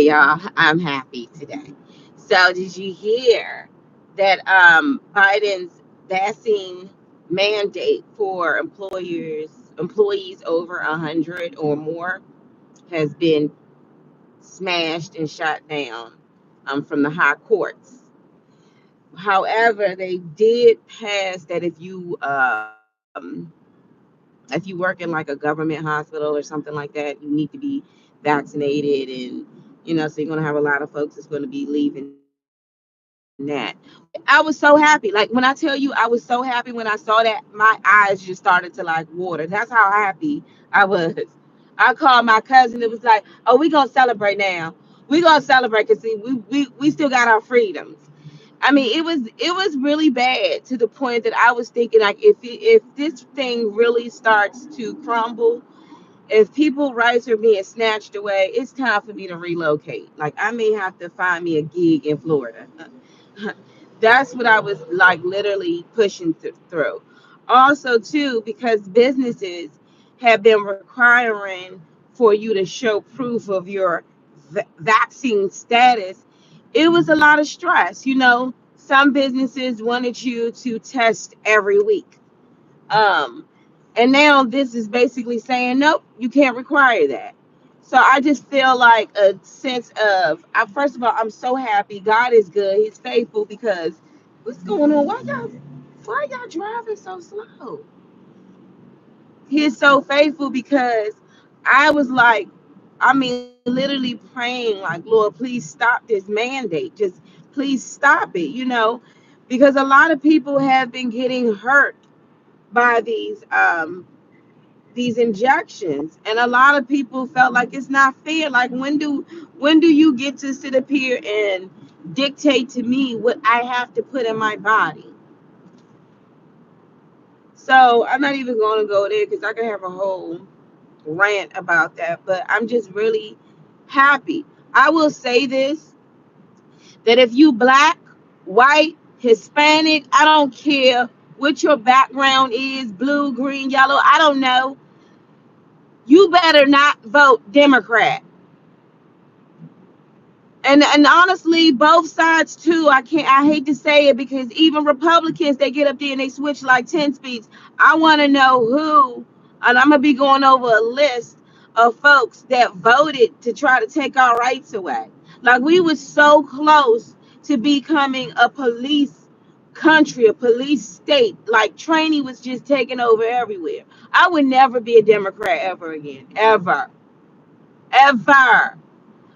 y'all, I'm happy today. So, did you hear that Biden's vaccine mandate for employees over 100 or more has been smashed and shot down from the high courts? However, they did pass that if you work in like a government hospital or something like that, you need to be vaccinated, and so you're gonna have a lot of folks that's gonna be leaving that. I was so happy. Like when I tell you, I was so happy when I saw that, my eyes just started to like water. That's how happy I was. I called my cousin. It was like, "Oh, we gonna celebrate now. We gonna celebrate because see, we still got our freedoms." I mean, it was really bad to the point that I was thinking like if this thing really starts to crumble, if people rights are being snatched away, it's time for me to relocate. Like I may have to find me a gig in Florida. That's what I was like literally pushing through. Also, too, because businesses have been requiring for you to show proof of your vaccine status, it was a lot of stress. Some businesses wanted you to test every week. Um, and now this is basically saying, nope, you can't require that. So I just feel like a sense of, first of all, I'm so happy. God is good. He's faithful because what's going on? Why y'all driving so slow? He's so faithful because I was like, I mean, literally praying, like, Lord, please stop this mandate. Just please stop it, because a lot of people have been getting hurt by these injections, and a lot of people felt like it's not fair. Like when do you get to sit up here and dictate to me what I have to put in my body? So I'm not even going to go there because I could have a whole rant about that, but I'm just really happy. I will say this, that if you black, white, Hispanic, I don't care what your background is, blue, green, yellow, I don't know, you better not vote Democrat. And honestly, both sides too. I hate to say it because even Republicans, they get up there and they switch like 10 speeds. I want to know who, and I'm gonna be going over a list of folks that voted to try to take our rights away. Like we were so close to becoming a police country, a police state. Like training was just taking over everywhere. I would never be a Democrat ever again. Ever. Ever.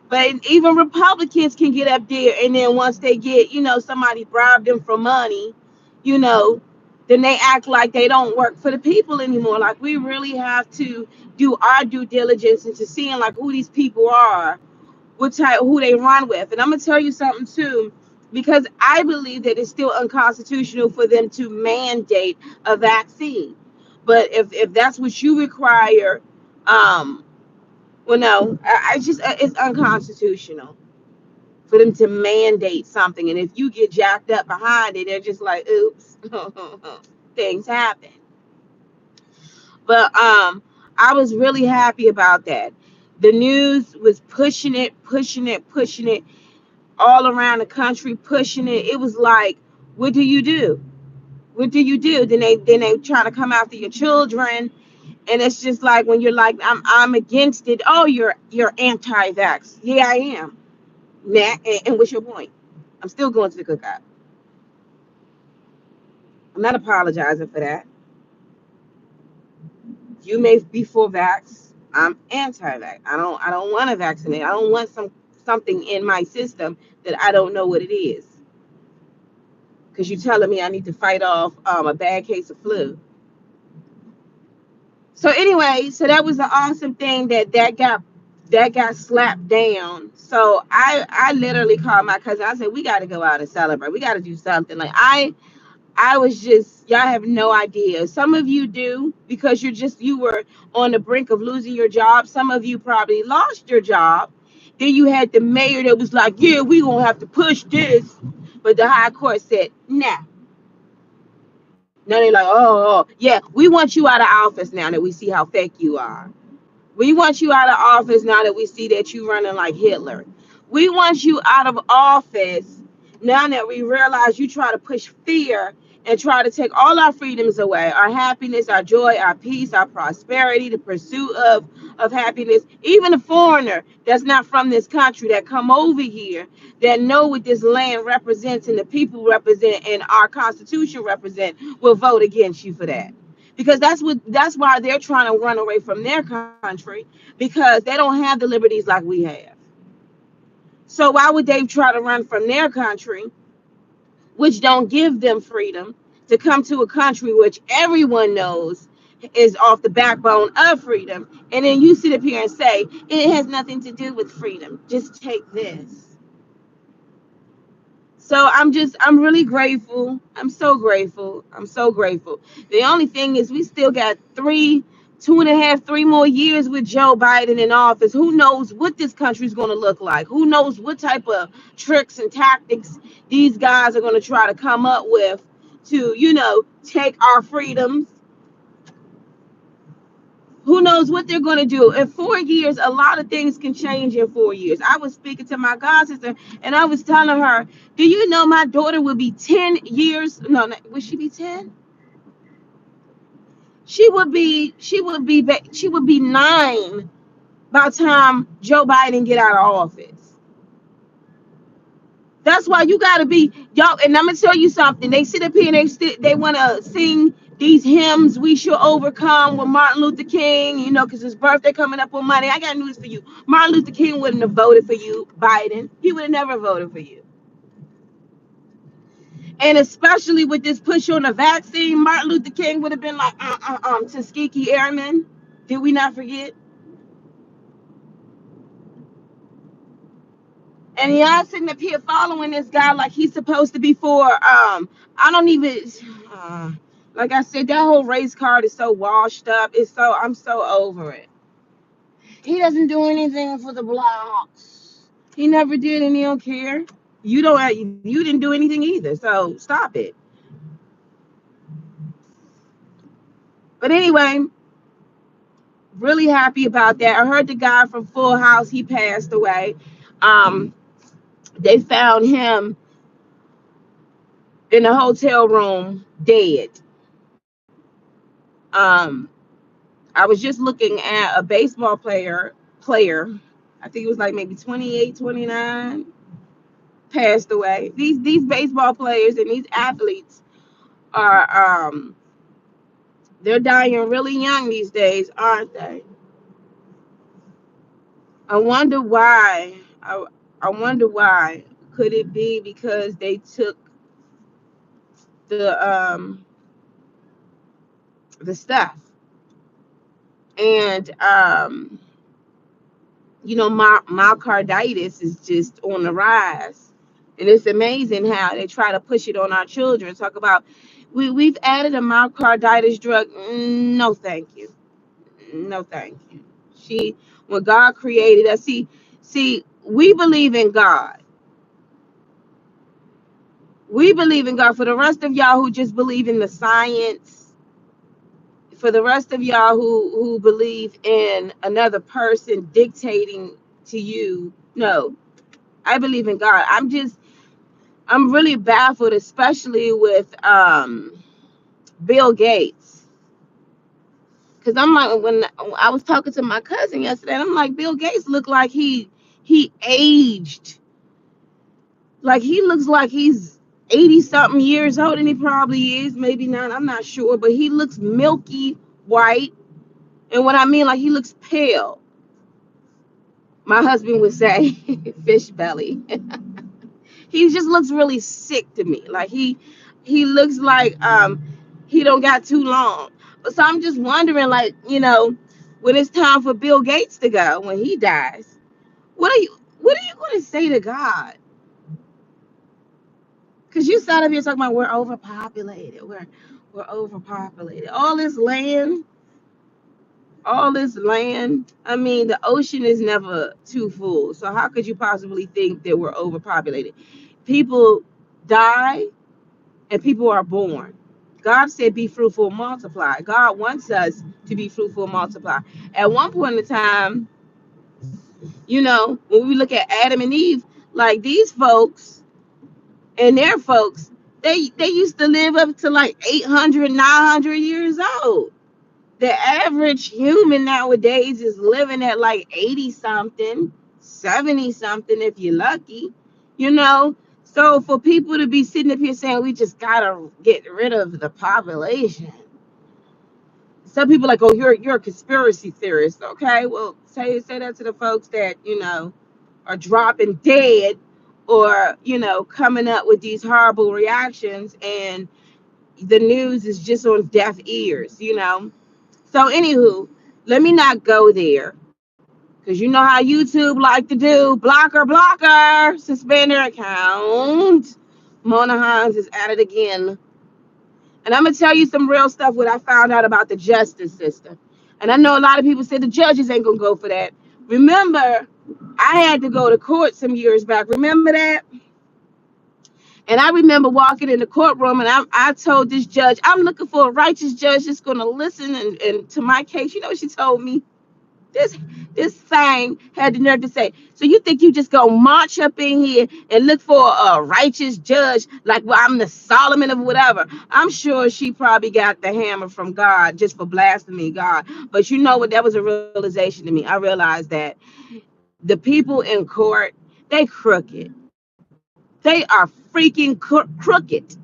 But even Republicans can get up there, and then once they get, somebody bribed them for money, you know, then they act like they don't work for the people anymore. Like we really have to do our due diligence into seeing like who these people are, what type, who they run with. And I'm gonna tell you something too, because I believe that it's still unconstitutional for them to mandate a vaccine. But if that's what you require, um, well, no, I just it's unconstitutional for them to mandate something, and if you get jacked up behind it, they're just like, "Oops, things happen." But I was really happy about that. The news was pushing it, pushing it, pushing it all around the country, pushing it. It was like, what do you do? What do you do? Then they try to come after your children, and it's just like when you're like, I'm against it. Oh, you're anti-vax. Yeah, I am. Nah, and what's your point? I'm still going to the cookout. I'm not apologizing for that. You may be for vax. I'm anti-vax. I don't want to vaccinate. I don't want something in my system that I don't know what it is. Because you're telling me I need to fight off a bad case of flu. So anyway, so that was an awesome thing that got slapped down. So I literally called my cousin. I said we got to go out and celebrate. We got to do something. Like I was just, y'all have no idea. Some of you do because you were on the brink of losing your job. Some of you probably lost your job. Then you had the mayor that was like, yeah, we gonna have to push this. But the high court said, nah. Now they're like, yeah, we want you out of office now that we see how fake you are. We want you out of office now that we see that you running like Hitler. We want you out of office now that we realize you try to push fear and try to take all our freedoms away, our happiness, our joy, our peace, our prosperity, the pursuit of happiness. Even a foreigner that's not from this country that come over here that know what this land represents and the people represent and our constitution represent will vote against you for that. Because that's why they're trying to run away from their country, because they don't have the liberties like we have. So why would they try to run from their country, which don't give them freedom, to come to a country which everyone knows is off the backbone of freedom? And then you sit up here and say it has nothing to do with freedom. Just take this. So I'm really grateful. I'm so grateful. I'm so grateful. The only thing is we still got 2.5, 3 more years with Joe Biden in office. Who knows what this country is going to look like? Who knows what type of tricks and tactics these guys are going to try to come up with to, take our freedoms. Who knows what they're going to do? In 4 years, a lot of things can change in 4 years. I was speaking to my god sister, and I was telling her, do you know my daughter will be 10 years? No, would she be 10? She would be 9 by the time Joe Biden get out of office. That's why you gotta be y'all. And I'm gonna tell you something. They sit up here and they want to sing these hymns. We shall overcome with Martin Luther King. Because his birthday coming up on Monday. I got news for you. Martin Luther King wouldn't have voted for you, Biden. He would have never voted for you. And especially with this push on the vaccine, Martin Luther King would have been like, Tuskegee Airmen. Did we not forget? And y'all sitting up here following this guy like he's supposed to be for I don't even like I said, that whole race card is so washed up. I'm so over it. He doesn't do anything for the blacks. He never did, and he don't care. You didn't do anything either, so stop it. But anyway, really happy about that. I heard the guy from Full House, he passed away. They found him in a hotel room dead. Um, I was just looking at a baseball player. I think it was like maybe 28, 29, passed away. These baseball players and these athletes are they're dying really young these days, aren't they? I wonder why. I wonder why. Could it be because they took the stuff and myocarditis is just on the rise, and it's amazing how they try to push it on our children. Talk about we've added a myocarditis drug. No, thank you. No, thank you. When God created us, see, we believe in God. We believe in God. For the rest of y'all who just believe in the science, for the rest of y'all who believe in another person dictating to you, no, I believe in God. I'm really baffled, especially with Bill Gates. Because I'm like, when I was talking to my cousin yesterday, I'm like, Bill Gates looked like he aged. Like he looks like he's 80 something years old, and he probably is, maybe not, I'm not sure, but he looks milky white. And what I mean, like he looks pale. My husband would say fish belly. He just looks really sick to me. Like he looks like he don't got too long. So I'm just wondering, like, when it's time for Bill Gates to go, when he dies, what are you going to say to God? Because you sat up here talking about we're overpopulated. We're overpopulated. All this land. I mean, the ocean is never too full. So how could you possibly think that we're overpopulated? People die and people are born. God said, be fruitful, multiply. God wants us to be fruitful, multiply. At one point in time, When we look at Adam and Eve, like these folks and their folks, they used to live up to like 800, 900 years old. The average human nowadays is living at like 80 something, 70 something if you're lucky, you know. So for people to be sitting up here saying we just gotta get rid of the population, some people like, oh, you're a conspiracy theorist. Okay, well, say that to the folks that are dropping dead, or coming up with these horrible reactions, and the news is just on deaf ears. So, anywho, let me not go there, because you know how YouTube like to do, blocker, suspend their account. Mona Hines is at it again. And I'm going to tell you some real stuff, what I found out about the justice system. And I know a lot of people say the judges ain't going to go for that. Remember, I had to go to court some years back. Remember that? And I remember walking in the courtroom, and I told this judge, I'm looking for a righteous judge that's going to listen and to my case. You know what she told me? This this thing had the nerve to say, so you think you just gonna march up in here and look for a righteous judge, like, well, I'm the Solomon of whatever. I'm sure she probably got the hammer from God just for blasphemy God. But you know what? That was a realization to me. I realized that the people in court, they crooked. They are freaking crooked.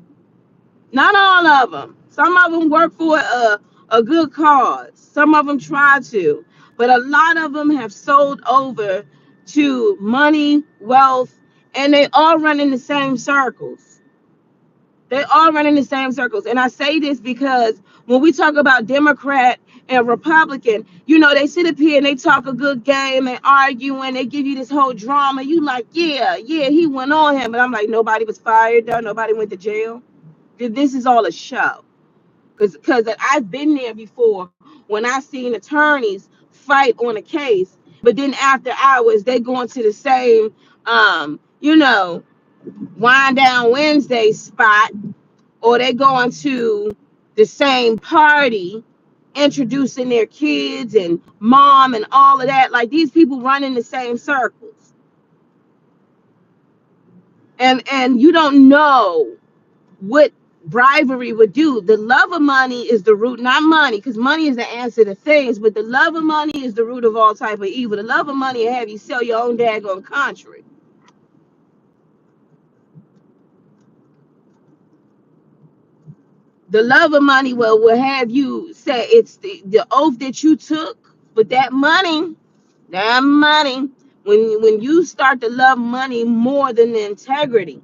Not all of them. Some of them work for a good cause. Some of them try to. But a lot of them have sold over to money, wealth, and they all run in the same circles. They all run in the same circles. And I say this because when we talk about Democrat and Republican, they sit up here and they talk a good game and argue and they give you this whole drama. You like, yeah, he went on him. But I'm like, nobody was fired, though. Nobody went to jail. This is all a show. Because I've been there before when I seen attorneys fight on a case, but then after hours they go into the same wind down Wednesday spot, or they go into the same party introducing their kids and mom and all of that. Like, these people run in the same circles, and you don't know what bribery would do. The love of money is the root, not money, because money is the answer to things, but the love of money is the root of all type of evil. The love of money will have you sell your own daggone country. The love of money will have you say it's the oath that you took, but that money, when you start to love money more than the integrity,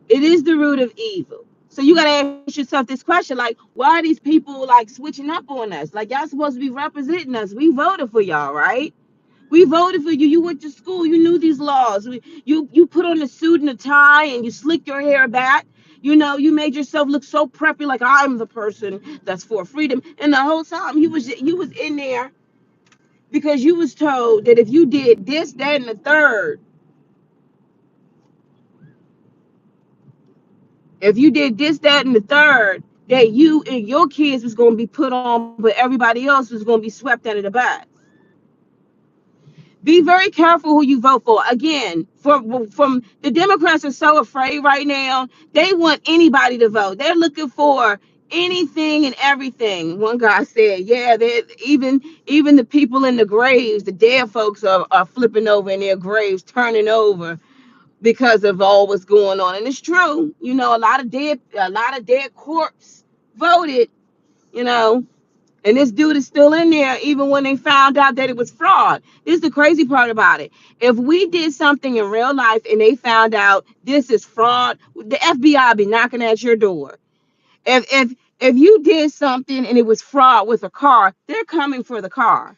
it is the root of evil. So you gotta ask yourself this question, like, why are these people like switching up on us? Like, y'all supposed to be representing us. We voted for y'all, right? We voted for you. You went to school. You knew these laws. You put on a suit and a tie and you slicked your hair back. You made yourself look so preppy, like I'm the person that's for freedom. And the whole time you was in there because you was told that if you did this, that, and the third, if you did this, that, and the third, that you and your kids was going to be put on, but everybody else was going to be swept under the bus. Be very careful who you vote for. Again, from the Democrats are so afraid right now. They want anybody to vote. They're looking for anything and everything. One guy said, "Yeah, even the people in the graves, the dead folks are flipping over in their graves, turning over because of all what's going on." And it's true. A lot of dead corpse voted. You know, and this dude is still in there, even when they found out that it was fraud. This is the crazy part about it. If we did something in real life and they found out this is fraud, the FBI be knocking at your door. If you did something and it was fraud with a car, they're coming for the car.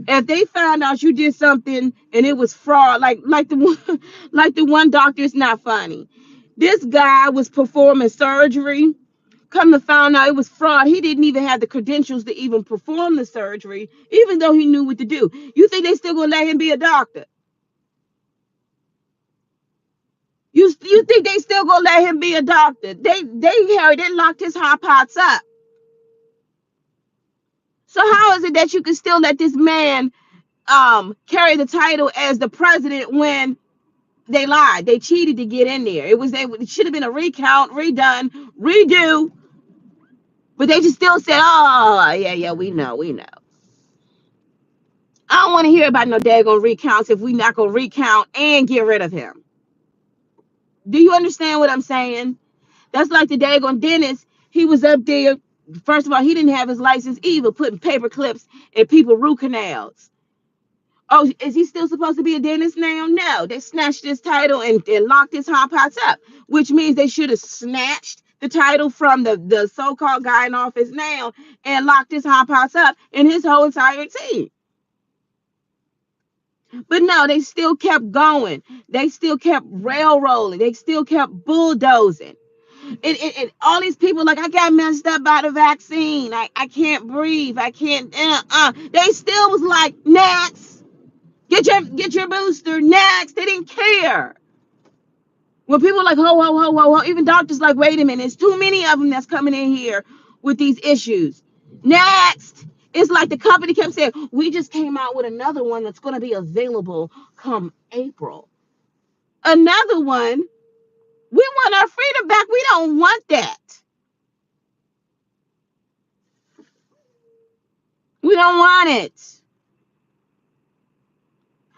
If they found out you did something and it was fraud, like the one, like the one doctor, it's not funny. This guy was performing surgery. Come to find out it was fraud. He didn't even have the credentials to even perform the surgery, even though he knew what to do. You think they still gonna let him be a doctor? You think they still gonna let him be a doctor? They locked his hot pots up. So how is it that you can still let this man carry the title as the president when they lied. They cheated to get in there. It should have been a recount, redone, redo, but they just still said, "Oh, yeah, we know, we know." I don't want to hear about no daggone recounts if we not gonna recount and get rid of him. Do you understand what I'm saying? That's like the daggone dentist. He was up there. First of all, he didn't have his license either, putting paper clips in people root canals. Oh, is he still supposed to be a dentist now? No, they snatched his title and locked his hot pots up, which means they should have snatched the title from the so-called guy in office now and locked his hot pots up and his whole entire team. But no, they still kept going. They still kept railroading. They still kept bulldozing. And all these people like, I got messed up by the vaccine. I can't breathe. I can't. They still was like, next. Get your booster next. They didn't care. When people were like, ho, ho, ho, ho, ho, even doctors like, wait a minute, there's too many of them that's coming in here with these issues. Next. It's like the company kept saying, we just came out with another one that's going to be available come April. Another one. We want our freedom back. We don't want that. We don't want it.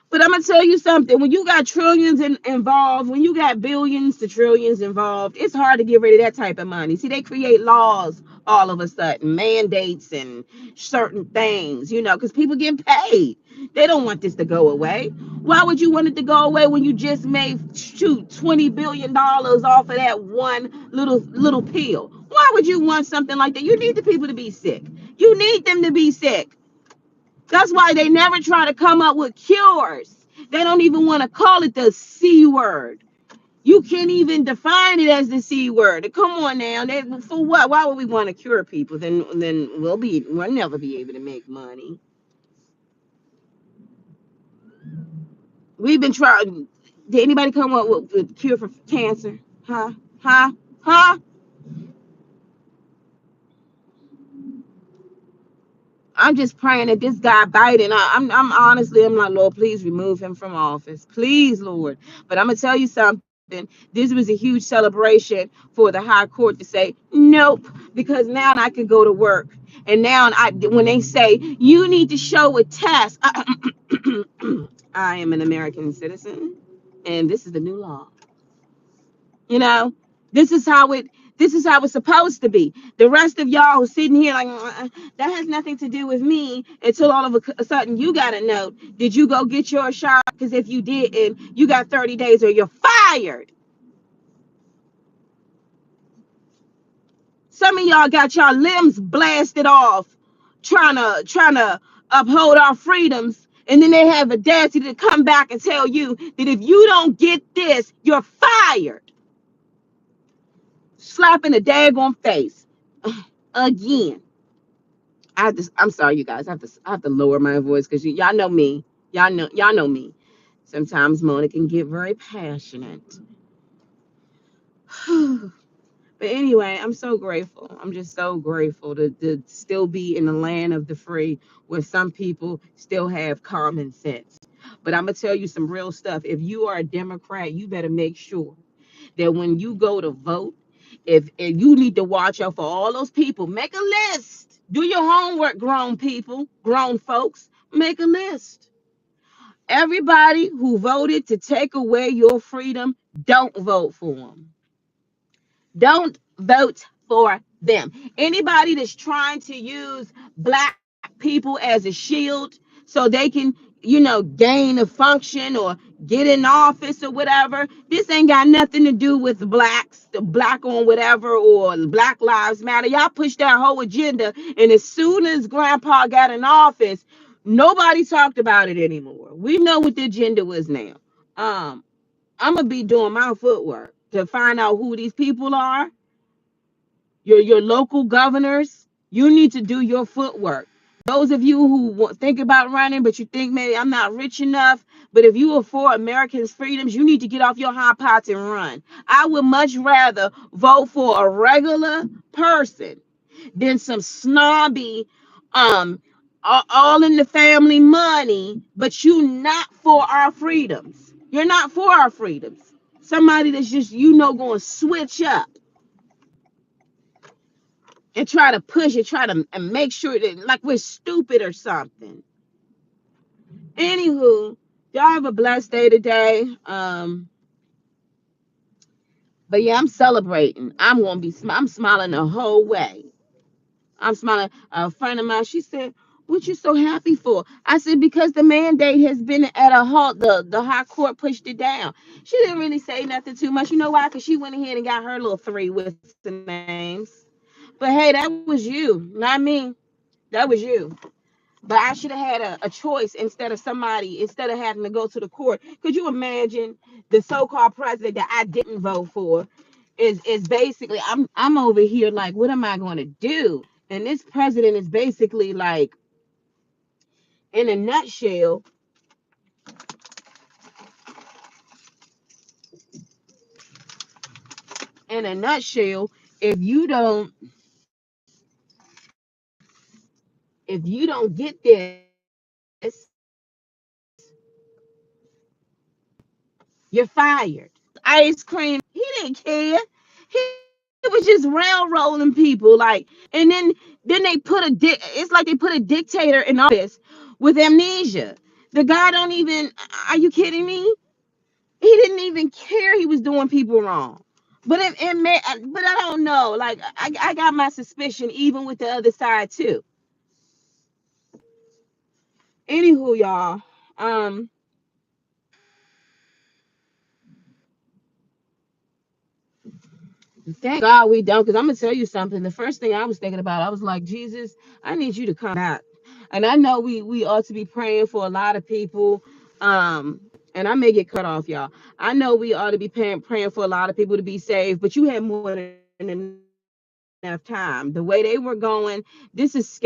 But I'm gonna tell you something. When you got trillions involved, when you got billions to trillions involved, it's hard to get rid of that type of money. See, they create laws all of a sudden, mandates and certain things, because people get paid. They don't want this to go away. Why would you want it to go away when you just made $20 billion off of that one little pill? Why would you want something like that? You need the people to be sick. You need them to be sick. That's why they never try to come up with cures. They don't even want to call it the C word. You can't even define it as the C word. Come on now. For what? Why would we want to cure people? Then we'll never be able to make money. We've been trying. Did anybody come up with a cure for cancer? Huh? Huh? Huh? I'm just praying that this guy Biden, I'm honestly, I'm like, Lord, please remove him from office. Please, Lord. But I'm going to tell you something. This was a huge celebration for the high court to say, nope, because now I can go to work. And now when they say, you need to show a test, I am an American citizen, and this is the new law. You know, this is how it's supposed to be. The rest of y'all who's sitting here like, that has nothing to do with me, until all of a sudden you got to know, did you go get your shot? Because if you didn't, you got 30 days or you're fired. Some of y'all got y'all limbs blasted off trying to uphold our freedoms. And then they have audacity to come back and tell you that if you don't get this, you're fired. Slap in the daggone face. Again. I'm sorry, you guys. I have to lower my voice because y'all know me. Y'all know me. Sometimes Mona can get very passionate. But anyway, I'm so grateful. I'm just so grateful to still be in the land of the free where some people still have common sense. But I'm going to tell you some real stuff. If you are a Democrat, you better make sure that when you go to vote, if you need to watch out for all those people, make a list. Do your homework, grown people, grown folks. Make a list. Everybody who voted to take away your freedom, don't vote for them. Don't vote for them. Anybody that's trying to use black people as a shield so they can, gain a function or get in office or whatever, this ain't got nothing to do with blacks, the black on whatever, or Black Lives Matter. Y'all push that whole agenda, and as soon as Grandpa got in office, nobody talked about it anymore. We know what the agenda was now. I'm gonna be doing my footwork to find out who these people are. Your local governors, you need to do your footwork. Those of you who think about running, but you think maybe I'm not rich enough, but if you are for Americans' freedoms, you need to get off your hot pots and run. I would much rather vote for a regular person than some snobby, um, all in the family money, but you not for our freedoms. You're not for our freedoms. Somebody that's just going to switch up and try to push it, try to and make sure that like we're stupid or something. Anywho, y'all have a blessed day today. But yeah, I'm celebrating. I'm smiling the whole way. I'm smiling. A friend of mine, she said, "What you so happy for?" I said, "Because the mandate has been at a halt. The high court pushed it down." She didn't really say nothing too much. You know why? Because she went ahead and got her little three with the names. But hey, that was you, not me. That was you. But I should have had a choice instead of having to go to the court. Could you imagine the so-called president that I didn't vote for is basically I'm over here like, what am I going to do? And this president is basically like, in a nutshell, in a nutshell, if you don't if you don't get this, you're fired. Ice cream. He didn't care. He was just railroading people, like, and then they put it's like they put a dictator in office with amnesia. The guy don't even. Are you kidding me? He didn't even care he was doing people wrong. But but I don't know. Like I got my suspicion even with the other side too. Anywho, y'all. Um, Thank God we don't, because I'm gonna tell you something. The first thing I was thinking about, I was like, Jesus, I need you to come back. And I know we ought to be praying for a lot of people. Um, and I may get cut off, y'all. I know we ought to be praying for a lot of people to be saved, but you had more than enough time. The way they were going, this is scary.